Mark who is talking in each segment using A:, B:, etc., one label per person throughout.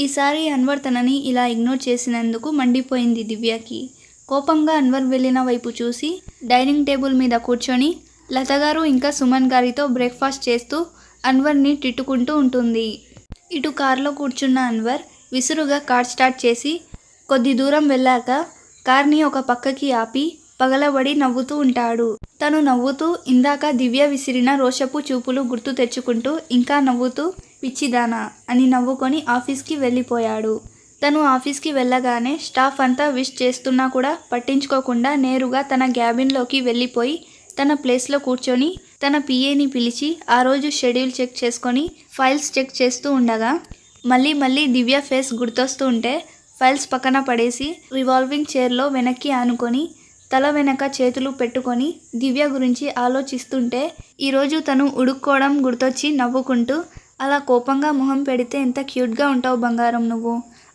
A: ఈసారి అన్వర్ తనని ఇలా ఇగ్నోర్ చేసినందుకు మండిపోయింది దివ్యకి. కోపంగా అన్వర్ వెళ్ళిన వైపు చూసి డైనింగ్ టేబుల్ మీద కూర్చొని లతగారు ఇంకా సుమన్ గారితో బ్రేక్ఫాస్ట్ చేస్తూ అన్వర్ని తిట్టుకుంటూ ఉంటుంది. ఇటు కారులో కూర్చున్న అన్వర్ విసురుగా కార్ స్టార్ట్ చేసి కొద్ది దూరం వెళ్ళాక కార్ని ఒక పక్కకి ఆపి పగలబడి నవ్వుతూ ఉంటాడు. తను నవ్వుతూ ఇందాక దివ్య విసిరిన రోషపు చూపులు గుర్తు తెచ్చుకుంటూ ఇంకా నవ్వుతూ పిచ్చిదానా అని నవ్వుకొని ఆఫీస్కి వెళ్ళిపోయాడు. తను ఆఫీస్కి వెళ్ళగానే స్టాఫ్ అంతా విష్ చేస్తున్నా కూడా పట్టించుకోకుండా నేరుగా తన క్యాబిన్లోకి వెళ్ళిపోయి తన ప్లేస్లో కూర్చొని తన పిఏని పిలిచి ఆ రోజు షెడ్యూల్ చెక్ చేసుకొని ఫైల్స్ చెక్ చేస్తూ ఉండగా మళ్ళీ దివ్య ఫేస్ గుర్తొస్తూ ఉంటే ఫైల్స్ పక్కన పడేసి రివాల్వింగ్ చైర్లో వెనక్కి ఆనుకొని తల వెనక చేతులు పెట్టుకొని దివ్య గురించి ఆలోచిస్తుంటే ఈరోజు తను ఉడుక్కోవడం గుర్తొచ్చి నవ్వుకుంటూ అలా కోపంగా మొహం పెడితే ఎంత క్యూట్గా ఉంటావు బంగారం నువ్వు.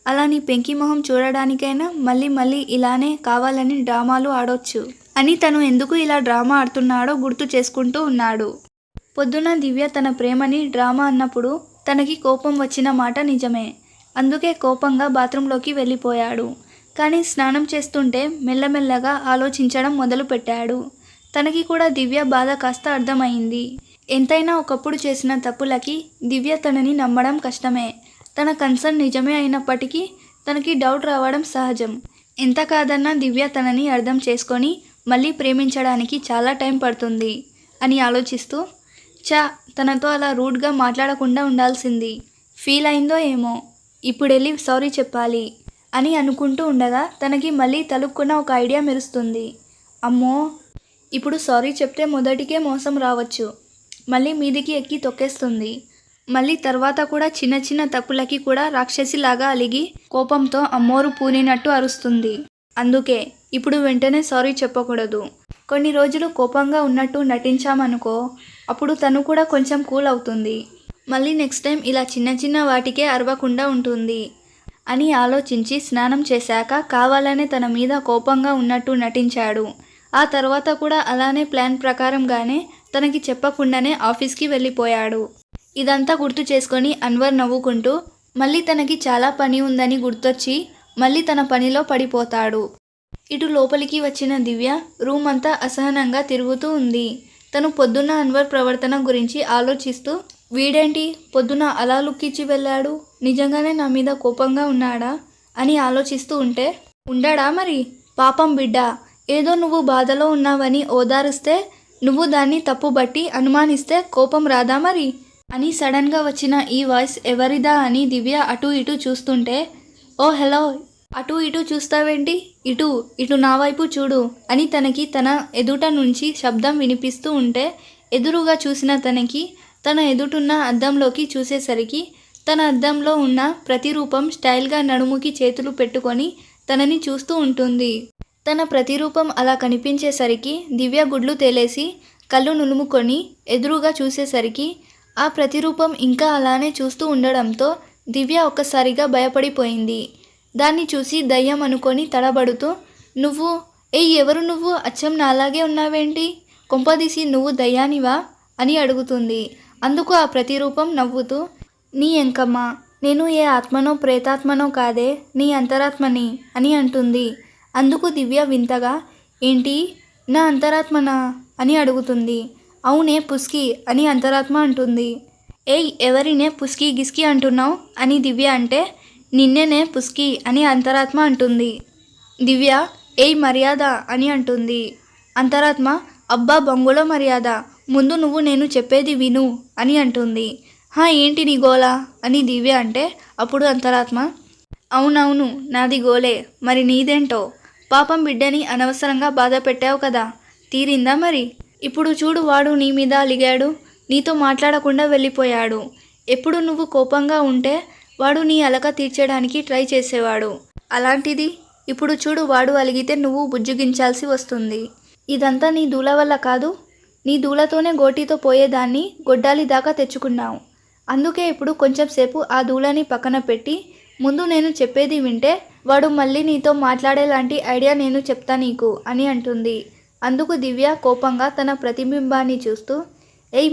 A: అలా నీ పెంకి మొహం చూడడానికైనా మళ్ళీ ఇలానే కావాలని డ్రామాలు ఆడొచ్చు అని తను ఎందుకు ఇలా డ్రామా ఆడుతున్నాడో గుర్తు చేసుకుంటూ ఉన్నాడు. పొద్దున దివ్య తన ప్రేమని డ్రామా అన్నప్పుడు తనకి కోపం వచ్చిన మాట నిజమే. అందుకే కోపంగా బాత్రూంలోకి వెళ్ళిపోయాడు. కానీ స్నానం చేస్తుంటే మెల్లమెల్లగా ఆలోచించడం మొదలుపెట్టాడు. తనకి కూడా దివ్య బాధ కాస్త అర్థమైంది. ఎంతైనా ఒకప్పుడు చేసిన తప్పులకి దివ్య తనని నమ్మడం కష్టమే. తన కన్సర్న్ నిజమే అయినప్పటికీ తనకి డౌట్ రావడం సహజం. ఎంత కాదన్నా దివ్య తనని అర్థం చేసుకొని మళ్ళీ ప్రేమించడానికి చాలా టైం పడుతుంది అని ఆలోచిస్తూ తనతో అలా రూడ్గా మాట్లాడకుండా ఉండాల్సింది. ఫీల్ అయిందో ఏమో, ఇప్పుడెళ్ళి సారీ చెప్పాలి అని అనుకుంటూ ఉండగా తనకి మళ్ళీ తలుక్కున్న ఒక ఐడియా మెరుస్తుంది. అమ్మో, ఇప్పుడు సారీ చెప్తే మొదటికే మోసం రావచ్చు, మళ్ళీ మీదికి ఎక్కి తొక్కేస్తుంది. మళ్ళీ తర్వాత కూడా చిన్న తప్పులకి కూడా రాక్షసిలాగా అలిగి కోపంతో అమ్మోరు పూనినట్టు అరుస్తుంది. అందుకే ఇప్పుడు వెంటనే సారీ చెప్పకూడదు. కొన్ని రోజులు కోపంగా ఉన్నట్టు నటించామనుకో, అప్పుడు తను కూడా కొంచెం కూల్ అవుతుంది. మళ్ళీ నెక్స్ట్ టైం ఇలా చిన్న వాటికే అరవకుండా ఉంటుంది అని ఆలోచించి స్నానం చేశాక కావాలనే తన మీద కోపంగా ఉన్నట్టు నటించాడు. ఆ తర్వాత కూడా అలానే ప్లాన్ ప్రకారంగానే తనకి చెప్పకుండానే ఆఫీస్కి వెళ్ళిపోయాడు. ఇదంతా గుర్తు చేసుకొని అన్వర్ నవ్వుకుంటూ మళ్ళీ తనకి చాలా పని ఉందని గుర్తొచ్చి మళ్ళీ తన పనిలో పడిపోతాడు. ఇటు లోపలికి వచ్చిన దివ్య రూమ్ అంతా అసహనంగా తిరుగుతూ ఉంది. తను పొద్దున్న అన్వర్ ప్రవర్తన గురించి ఆలోచిస్తూ వీడేంటి పొద్దున అలా లుక్కిచ్చి వెళ్ళాడు, నిజంగానే నా మీద కోపంగా ఉన్నాడా అని ఆలోచిస్తూ ఉంటే ఉండడా మరి, పాపం బిడ్డ, ఏదో నువ్వు బాధలో ఉన్నావని ఓదారుస్తే నువ్వు దాన్ని తప్పుబట్టి అనుమానిస్తే కోపం రాదా మరి అని సడన్గా వచ్చిన ఈ వాయిస్ ఎవరిదా అని దివ్య అటు ఇటు చూస్తుంటే ఓ హలో, అటు ఇటు చూస్తావేంటి, ఇటు నా వైపు చూడు అని తనకి తన ఎదుట నుంచి శబ్దం వినిపిస్తూ ఉంటే ఎదురుగా చూసిన తనకి తన ఎదుటున్న అద్దంలోకి చూసేసరికి తన అద్దంలో ఉన్న ప్రతిరూపం స్టైల్గా నడుముకి చేతులు పెట్టుకొని తనని చూస్తూ ఉంటుంది. తన ప్రతిరూపం అలా కనిపించేసరికి దివ్య గుడ్లు తేలేసి కళ్ళు నులుముకొని ఎదురుగా చూసేసరికి ఆ ప్రతిరూపం ఇంకా అలానే చూస్తూ ఉండడంతో దివ్య ఒక్కసారిగా భయపడిపోయింది. దాన్ని చూసి దయ్యం అనుకొని తడబడుతూ నువ్వు ఎవరు నువ్వు, అచ్చం నాలాగే ఉన్నావేంటి, కొంపదీసి నువ్వు దయ్యానివా అని అడుగుతుంది. అందుకు ఆ ప్రతిరూపం నవ్వుతూ నీ ఎంకమ్మ, నేను ఏ ఆత్మనో ప్రేతాత్మనో కాదే, నీ అంతరాత్మని అని అంటుంది. అందుకు దివ్య వింతగా ఏంటి నా అంతరాత్మనా అని అడుగుతుంది. అవునే పుస్కి అని అంతరాత్మ అంటుంది. ఎవరినే పుస్కి గిస్కి అంటున్నావు అని దివ్య అంటే నిన్నేనే పుస్కి అని అంతరాత్మ అంటుంది. దివ్య మర్యాద అని అంటుంది. అంతరాత్మ అబ్బా బొంగులో మర్యాద, ముందు నువ్వు నేను చెప్పేది విను అని అంటుంది. ఏంటి నీ గోలా అని దివ్య అంటే అప్పుడు అంతరాత్మ అవునవును నాది గోలే, మరి నీదేంటో, పాపం బిడ్డని అనవసరంగా బాధ పెట్టావు కదా, తీరిందా మరి, ఇప్పుడు చూడు వాడు నీ మీద అలిగాడు, నీతో మాట్లాడకుండా వెళ్ళిపోయాడు. ఎప్పుడు నువ్వు కోపంగా ఉంటే వాడు నీ అలక తీర్చడానికి ట్రై చేసేవాడు, అలాంటిది ఇప్పుడు చూడు వాడు అలిగితే నువ్వు బుజ్జగించాల్సి వస్తుంది. ఇదంతా నీ దూల వల్ల కాదు, నీ దూలతోనే గోటితో పోయేదాన్ని గొడ్డాలి దాకా తెచ్చుకున్నావు. అందుకే ఇప్పుడు కొంచెం సేపు ఆ దూలని పక్కన పెట్టి ముందు నేను చెప్పేది వింటే వాడు మళ్ళీ నీతో మాట్లాడేలాంటి ఐడియా నేను చెప్తా నీకు అని అంటుంది. అందుకు దివ్య కోపంగా తన ప్రతిబింబాన్ని చూస్తూ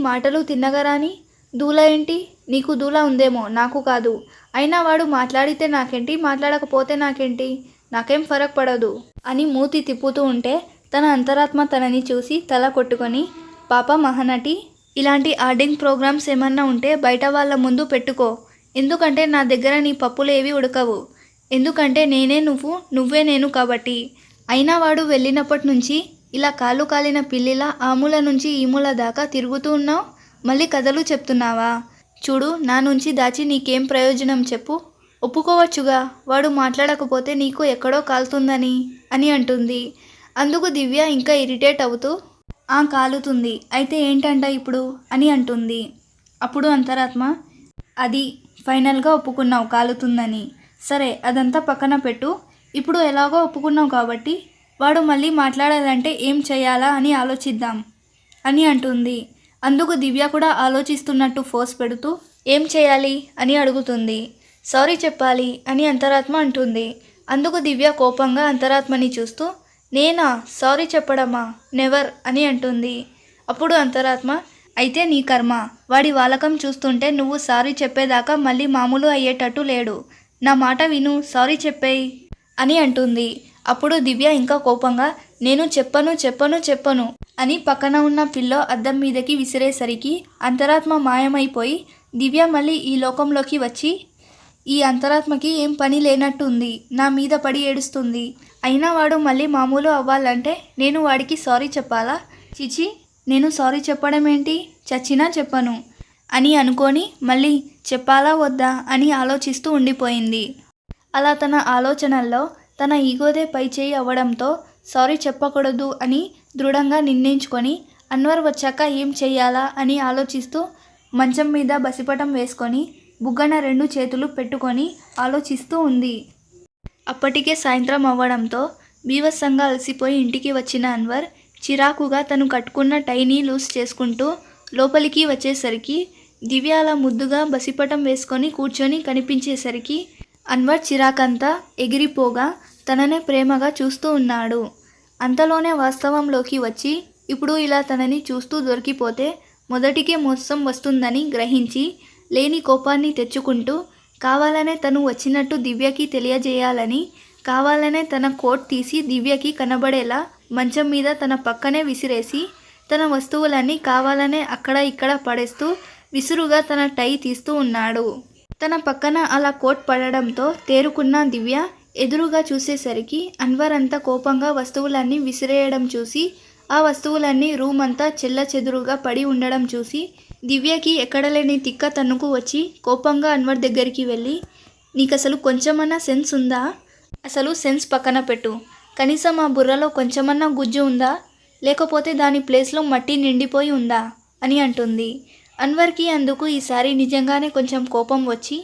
A: మాటలు తిన్నగరాని, దూల ఏంటి? నీకు దూల ఉందేమో, నాకు కాదు. అయినా వాడు మాట్లాడితే నాకేంటి, మాట్లాడకపోతే నాకేంటి, నాకేం ఫరక్ పడదు అని మూతి తిప్పుతూ ఉంటే తన అంతరాత్మ తనని చూసి తల కొట్టుకొని, పాప మహానటి, ఇలాంటి ఆర్డింగ్ ప్రోగ్రామ్స్ ఏమన్నా ఉంటే బయట వాళ్ళ ముందు పెట్టుకో. ఎందుకంటే నా దగ్గర నీ పప్పులు ఏవి ఉడకవు. ఎందుకంటే నేనే నువ్వు, నువ్వే నేను కాబట్టి. అయినా వాడు వెళ్ళినప్పటి నుంచి ఇలా కాళ్ళు కాలిన పిల్లిలా ఆ మూల నుంచి ఈ మూల దాకా తిరుగుతూ ఉన్నావు. మళ్ళీ కథలు చెప్తున్నావా? చూడు, నా నుంచి దాచి నీకేం ప్రయోజనం చెప్పు. ఒప్పుకోవచ్చుగా వాడు మాట్లాడకపోతే నీకు ఎక్కడో కాలుతుందని అని అంటుంది. అందుకు దివ్య ఇంకా ఇరిటేట్ అవుతూ, కాలుతుంది, అయితే ఏంటంట ఇప్పుడు అని అంటుంది. అప్పుడు అంతరాత్మ, అది ఫైనల్గా ఒప్పుకున్నావు కాలుతుందని. సరే, అదంతా పక్కన పెట్టు. ఇప్పుడు ఎలాగో ఒప్పుకున్నావు కాబట్టి వాడు మళ్ళీ మాట్లాడాలంటే ఏం చేయాలా అని ఆలోచిద్దాం అని అంటుంది. అందుకు దివ్య కూడా ఆలోచిస్తున్నట్టు ఫోర్స్ పెడుతూ, ఏం చేయాలి అని అడుగుతుంది. సారీ చెప్పాలి అని అంతరాత్మ అంటుంది. అందుకు దివ్య కోపంగా అంతరాత్మని చూస్తూ, నేనా సారీ చెప్పడమా, నెవర్ అని అంటుంది. అప్పుడు అంతరాత్మ, అయితే నీ కర్మ. వాడి వాలకం చూస్తుంటే నువ్వు సారీ చెప్పేదాకా మళ్ళీ మామూలు అయ్యేటట్టు లేడు. నా మాట విను, సారీ చెప్పేయి అని అంటుంది. అప్పుడు దివ్య ఇంకా కోపంగా, నేను చెప్పను అని పక్కన ఉన్న పిల్లో అద్దం మీదకి విసిరేసరికి అంతరాత్మ మాయమైపోయి దివ్య మళ్ళీ ఈ లోకంలోకి వచ్చి, ఈ అంతరాత్మకి ఏం పని లేనట్టు ఉంది, నా మీద పడి ఏడుస్తుంది. అయినా వాడు మళ్ళీ మామూలు అవ్వాలంటే నేను వాడికి సారీ చెప్పాలా? చిచి, నేను సారీ చెప్పడం ఏంటి, చచ్చినా చెప్పను అని అనుకొని మళ్ళీ చెప్పాలా వద్దా అని ఆలోచిస్తూ ఉండిపోయింది. అలా తన ఆలోచనల్లో తన ఈగోదే పైచేయి అవ్వడంతో సారీ చెప్పకూడదు అని దృఢంగా నిర్ణయించుకొని అన్వర్ వచ్చాక ఏం చెయ్యాలా అని ఆలోచిస్తూ మంచం మీద బసిపటం వేసుకొని బుగ్గన 2 చేతులు పెట్టుకొని ఆలోచిస్తూ ఉంది. అప్పటికే సాయంత్రం అవ్వడంతో బీభత్సంగా అలసిపోయి ఇంటికి వచ్చిన అన్వర్ చిరాకుగా తను కట్టుకున్న టైని లూజ్ చేసుకుంటూ లోపలికి వచ్చేసరికి దివ్య అలా ముద్దుగా బసిపటం వేసుకొని కూర్చొని కనిపించేసరికి అన్వర్ చిరాకంతా ఎగిరిపోగా తననే ప్రేమగా చూస్తూ ఉన్నాడు. అంతలోనే వాస్తవంలోకి వచ్చి ఇప్పుడు ఇలా తనని చూస్తూ దొరికిపోతే మొదటికే మోసం వస్తుందని గ్రహించి లేని కోపాన్ని తెచ్చుకుంటూ కావాలనే తను వచ్చినట్టు దివ్యకి తెలియజేయాలని కావాలనే తన కోట్ తీసి దివ్యకి కనబడేలా మంచం మీద తన పక్కనే విసిరేసి తన వస్తువులన్నీ కావాలనే అక్కడ ఇక్కడ పడేస్తూ విసురుగా తన టై తీస్తూ ఉన్నాడు. తన పక్కన అలా కోట్ పడడంతో తేరుకున్న దివ్య ఎదురుగా చూసేసరికి అన్వర్ అంతా కోపంగా వస్తువులన్నీ విసిరేయడం చూసి ఆ వస్తువులన్నీ రూమ్ అంతా చెల్లచెదురుగా పడి ఉండడం చూసి దివ్యకి ఎక్కడలేని తిక్క తన్నుకు వచ్చి కోపంగా అన్వర్ దగ్గరికి వెళ్ళి, నీకసలు కొంచెమన్నా సెన్స్ ఉందా? అసలు సెన్స్ పక్కన పెట్టు, కనీసం ఆ బుర్రలో కొంచెమన్నా గుజ్జు ఉందా? లేకపోతే దాని ప్లేస్లో మట్టి నిండిపోయి ఉందా అని అంటుంది. అన్వర్కి అందుకు ఈసారి నిజంగానే కొంచెం కోపం వచ్చి,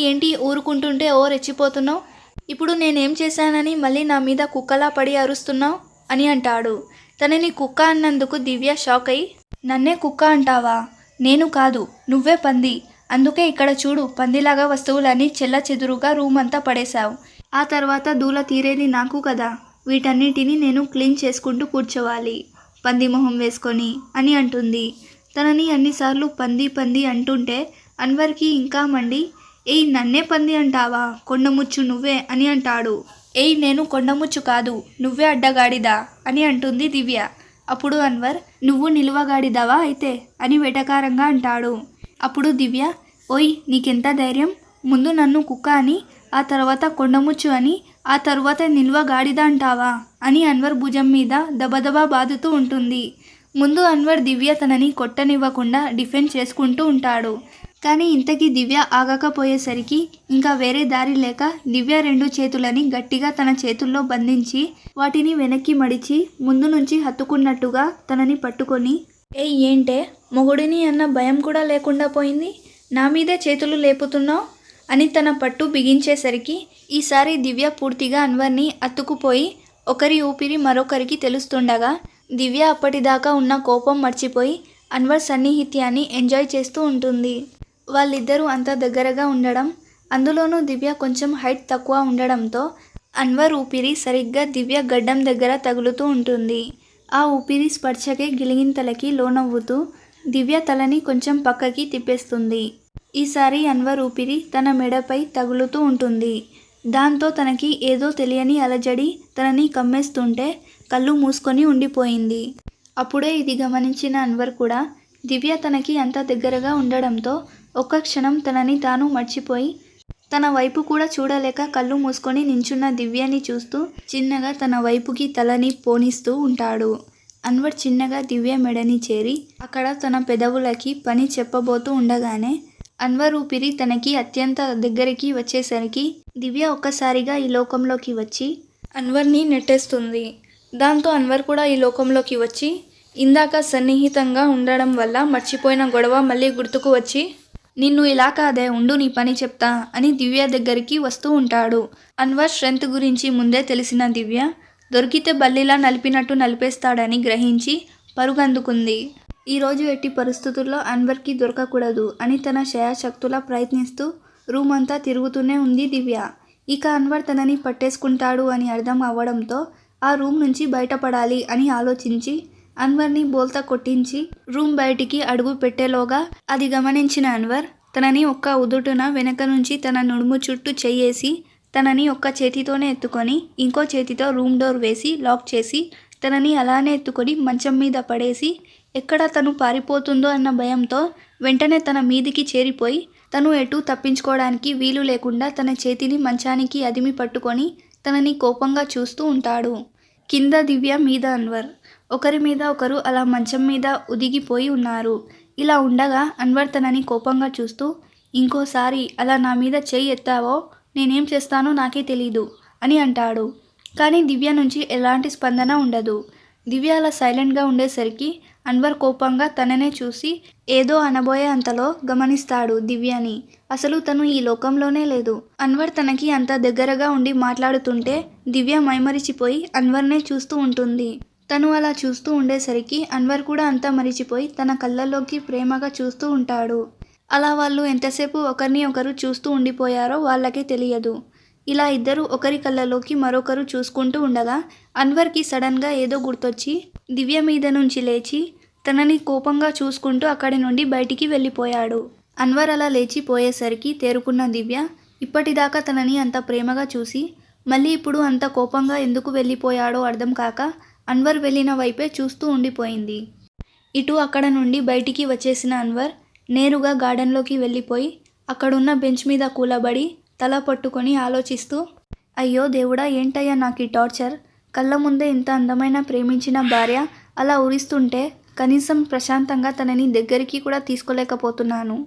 A: ఏంటి ఊరుకుంటుంటే రెచ్చిపోతున్నావు? ఇప్పుడు నేనేం చేశానని మళ్ళీ నా మీద కుక్కలా పడి అరుస్తున్నావు అని అంటాడు. తనని కుక్క అన్నందుకు దివ్య షాక్ అయి, నన్నే కుక్క అంటావా? నేను కాదు, నువ్వే పంది. అందుకే ఇక్కడ చూడు, పందిలాగా వస్తువులన్నీ చెల్లచెదురుగా రూమ్ అంతా పడేశావు. ఆ తర్వాత దూల తీరేది నాకు కదా, వీటన్నిటిని నేను క్లీన్ చేసుకుంటూ కూర్చోవాలి పంది మొహం వేసుకొని అని అంటుంది. తనని అన్నిసార్లు పంది పంది అంటుంటే అన్వర్కి ఇంకా మండి, నన్నే పంది అంటావా, కొండముచ్చు నువ్వే అని అంటాడు. నేను కొండముచ్చు కాదు, నువ్వే అడ్డగాడిదా అని అంటుంది దివ్య. అప్పుడు అన్వర్, నువ్వు నిలువగాడిదావా అయితే అని వెటకారంగా అంటాడు. అప్పుడు దివ్య, నీకెంత ధైర్యం, ముందు నన్ను కుక్క అని, ఆ తర్వాత కొండముచ్చు అని, ఆ తర్వాత నిలువగాడిదా అంటావా అని అన్వర్ భుజం మీద దబదబా బాదుతూ ఉంటుంది. ముందు అన్వర్ దివ్య తనని కొట్టనివ్వకుండా డిఫెండ్ చేసుకుంటూ ఉంటాడు. కానీ ఇంతకీ దివ్య ఆగకపోయేసరికి ఇంకా వేరే దారి లేక దివ్య 2 చేతులని గట్టిగా తన చేతుల్లో బంధించి వాటిని వెనక్కి మడిచి ముందు నుంచి హత్తుకున్నట్టుగా తనని పట్టుకొని, ఏంటే మొగుడిని అన్న భయం కూడా లేకుండా పోయింది, నా మీదే చేతులు లేపుతున్నావు అని తన పట్టు బిగించేసరికి ఈసారి దివ్య పూర్తిగా అన్వర్ని అత్తుకుపోయి ఒకరి ఊపిరి మరొకరికి తెలుస్తుండగా దివ్య అప్పటిదాకా ఉన్న కోపం మర్చిపోయి అన్వర్ సన్నిహిత్యాన్ని ఎంజాయ్ చేస్తూ ఉంటుంది. వాళ్ళిద్దరూ అంత దగ్గరగా ఉండడం, అందులోనూ దివ్య కొంచెం హైట్ తక్కువ ఉండడంతో అన్వర్ ఊపిరి సరిగ్గా దివ్య గడ్డం దగ్గర తగులుతూ ఉంటుంది. ఆ ఊపిరి స్పర్శకే గిలిగింతలకి లోనవ్వుతూ దివ్య తలని కొంచెం పక్కకి తిప్పేస్తుంది. ఈసారి అన్వర్ ఊపిరి తన మెడపై తగులుతూ ఉంటుంది. దాంతో తనకి ఏదో తెలియని అలజడి తనని కమ్మేస్తుంటే కళ్ళు మూసుకొని ఉండిపోయింది. అప్పుడే ఇది గమనించిన అన్వర్ కూడా దివ్య తనకి అంత దగ్గరగా ఉండడంతో ఒక్క క్షణం తనని తాను మర్చిపోయి తన వైపు కూడా చూడలేక కళ్ళు మూసుకొని నించున్న దివ్యని చూస్తూ చిన్నగా తన వైపుకి తలని పోనిస్తూ ఉంటాడు. అన్వర్ చిన్నగా దివ్య మెడని చేరి అక్కడ తన పెదవులకి పని చెప్పబోతూ ఉండగానే అన్వర్ ఊపిరి తనకి అత్యంత దగ్గరికి వచ్చేసరికి దివ్య ఒక్కసారిగా ఈ లోకంలోకి వచ్చి అన్వర్ని నెట్టేస్తుంది. దాంతో అన్వర్ కూడా ఈ లోకంలోకి వచ్చి ఇందాక సన్నిహితంగా ఉండడం వల్ల మర్చిపోయిన గొడవ మళ్ళీ గుర్తుకు వచ్చి నిన్ను ఇలా కాదే ఉండు నీ పని చెప్తా అని దివ్య దగ్గరికి వస్తూ ఉంటాడు. అన్వర్ స్ట్రెంత్ గురించి ముందే తెలిసిన దివ్య దొరికితే బల్లిలా నలిపినట్టు నలిపేస్తాడని గ్రహించి పరుగందుకుంది. ఈరోజు ఎట్టి పరిస్థితుల్లో అన్వర్కి దొరకకూడదు అని తన శయాశక్తులా ప్రయత్నిస్తూ రూమ్ అంతా తిరుగుతూనే ఉంది దివ్య. ఇక అన్వర్ తనని పట్టేసుకుంటాడు అని అర్థం అవ్వడంతో ఆ రూమ్ నుంచి బయటపడాలి అని ఆలోచించి అన్వర్ని బోల్తా కొట్టించి రూమ్ బయటికి అడుగు పెట్టేలోగా అది గమనించిన అన్వర్ తనని ఒక్క ఉదుటున వెనక నుంచి తన నుడుము చుట్టూ చెయ్యేసి తనని ఒక్క చేతితోనే ఎత్తుకొని ఇంకో చేతితో రూమ్ డోర్ వేసి లాక్ చేసి తనని అలానే ఎత్తుకొని మంచం మీద పడేసి ఎక్కడ తను పారిపోతుందో అన్న భయంతో వెంటనే తన మీదికి చేరిపోయి తను ఎటు తప్పించుకోవడానికి వీలు లేకుండా తన చేతిని మంచానికి అదిమి పట్టుకొని తనని కోపంగా చూస్తూ ఉంటాడు. కింద దివ్య, మీద అన్వర్. ఒకరి మీద ఒకరు అలా మంచం మీద ఉదిగిపోయి ఉన్నారు. ఇలా ఉండగా అన్వర్ తనని కోపంగా చూస్తూ ఇంకోసారి అలా నా మీద చెయ్యి ఎత్తావో నేనేం చేస్తానో నాకే తెలీదు అని అంటాడు. కానీ దివ్య నుంచి ఎలాంటి స్పందన ఉండదు. దివ్య అలా సైలెంట్గా ఉండేసరికి అన్వర్ కోపంగా తననే చూసి ఏదో అనబోయే అంతలో గమనిస్తాడు దివ్యని. అసలు తను ఈ లోకంలోనే లేదు. అన్వర్ తనకి అంత దగ్గరగా ఉండి మాట్లాడుతుంటే దివ్య మైమరిచిపోయి అన్వర్నే చూస్తూ ఉంటుంది. తను అలా చూస్తూ ఉండేసరికి అన్వర్ కూడా అంతా మరిచిపోయి తన కళ్ళల్లోకి ప్రేమగా చూస్తూ ఉంటాడు. అలా వాళ్ళు ఎంతసేపు ఒకరిని ఒకరు చూస్తూ ఉండిపోయారో వాళ్ళకే తెలియదు. ఇలా ఇద్దరు ఒకరి కళ్ళలోకి మరొకరు చూసుకుంటూ ఉండగా అన్వర్కి సడన్గా ఏదో గుర్తొచ్చి దివ్య మీద నుంచి లేచి తనని కోపంగా చూసుకుంటూ అక్కడి నుండి బయటికి వెళ్ళిపోయాడు. అన్వర్ అలా లేచిపోయేసరికి తేరుకున్న దివ్య ఇప్పటిదాకా తనని అంత ప్రేమగా చూసి మళ్ళీ ఇప్పుడు అంత కోపంగా ఎందుకు వెళ్ళిపోయాడో అర్థం కాక అన్వర్ వెళ్ళిన వైపే చూస్తూ ఉండిపోయింది. ఇటు అక్కడ నుండి బయటికి వచ్చేసిన అన్వర్ నేరుగా గార్డెన్లోకి వెళ్ళిపోయి అక్కడున్న బెంచ్ మీద కూలబడి తల పట్టుకొని ఆలోచిస్తూ అయ్యో దేవుడా, ఏంటయ్యా నాకు ఈ టార్చర్. కళ్ళ ముందే ఇంత అందమైన ప్రేమించిన భార్య అలా ఉరిస్తుంటే కనీసం ప్రశాంతంగా తనని దగ్గరికి కూడా తీసుకోలేకపోతున్నాను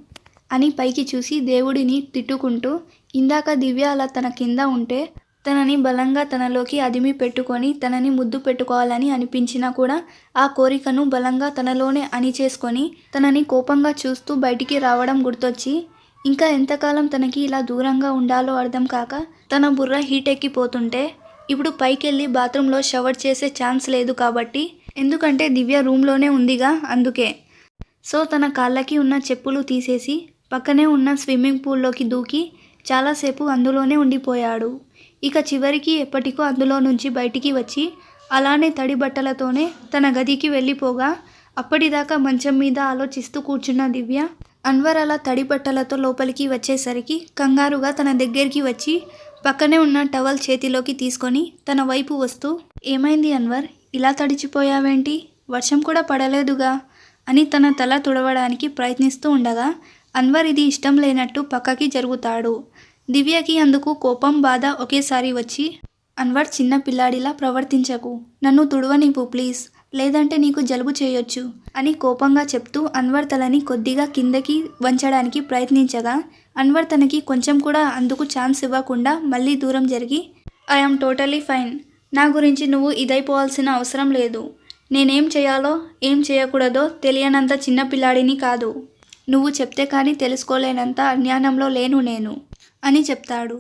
A: అని పైకి చూసి దేవుడిని తిట్టుకుంటూ ఇందాక దివ్య అలా తన కింద ఉంటే తనని బలంగా తనలోకి అదిమి పెట్టుకొని తనని ముద్దు పెట్టుకోవాలని అనిపించినా కూడా ఆ కోరికను బలంగా తనలోనే అణిచేసుకొని తనని కోపంగా చూస్తూ బయటికి రావడం గుర్తొచ్చి ఇంకా ఎంతకాలం తనకి ఇలా దూరంగా ఉండాలో అర్థం కాక తన బుర్ర హీట్ ఎక్కిపోతుంటే ఇప్పుడు పైకెళ్ళి బాత్రూంలో షవర్ చేసే ఛాన్స్ లేదు కాబట్టి, ఎందుకంటే దివ్య రూమ్లోనే ఉందిగా అందుకే. సో తన కాళ్ళకి ఉన్న చెప్పులు తీసేసి పక్కనే ఉన్న స్విమ్మింగ్ పూల్లోకి దూకి చాలాసేపు అందులోనే ఉండిపోయాడు. ఇక చివరికి ఎప్పటికో అందులో నుంచి బయటికి వచ్చి అలానే తడి బట్టలతోనే తన గదికి వెళ్ళిపోగా అప్పటిదాకా మంచం మీద ఆలోచిస్తూ కూర్చున్న దివ్య అన్వర్ అలా తడి బట్టలతో లోపలికి వచ్చేసరికి కంగారుగా తన దగ్గరికి వచ్చి పక్కనే ఉన్న టవల్ చేతిలోకి తీసుకొని తన వైపు వస్తూ ఏమైంది అన్వర్, ఇలా తడిచిపోయావేంటి, వర్షం కూడా పడలేదుగా అని తన తల తుడవడానికి ప్రయత్నిస్తూ ఉండగా అన్వర్ ఇది ఇష్టం లేనట్టు పక్కకి జరుగుతాడు. దివ్యకి అందుకు కోపం, బాధ ఒకేసారి వచ్చి అన్వర్, చిన్న పిల్లాడిలా ప్రవర్తించకు, నన్ను తుడవనివ్వు ప్లీజ్, లేదంటే నీకు జలుబు చేయొచ్చు అని కోపంగా చెప్తూ అన్వర్ తలని కొద్దిగా కిందకి వంచడానికి ప్రయత్నించగా అన్వర్ తనకి కొంచెం కూడా అందుకు ఛాన్స్ ఇవ్వకుండా మళ్ళీ దూరం జరిగి ఐఎమ్ టోటలీ ఫైన్, నా గురించి నువ్వు ఇదైపోవాల్సిన అవసరం లేదు, నేనేం చేయాలో ఏం చేయకూడదో తెలియనంత చిన్న పిల్లాడిని కాదు, నువ్వు చెప్తే కానీ తెలుసుకోలేనంత అజ్ఞానంలో లేను నేను అని చెప్తాడు.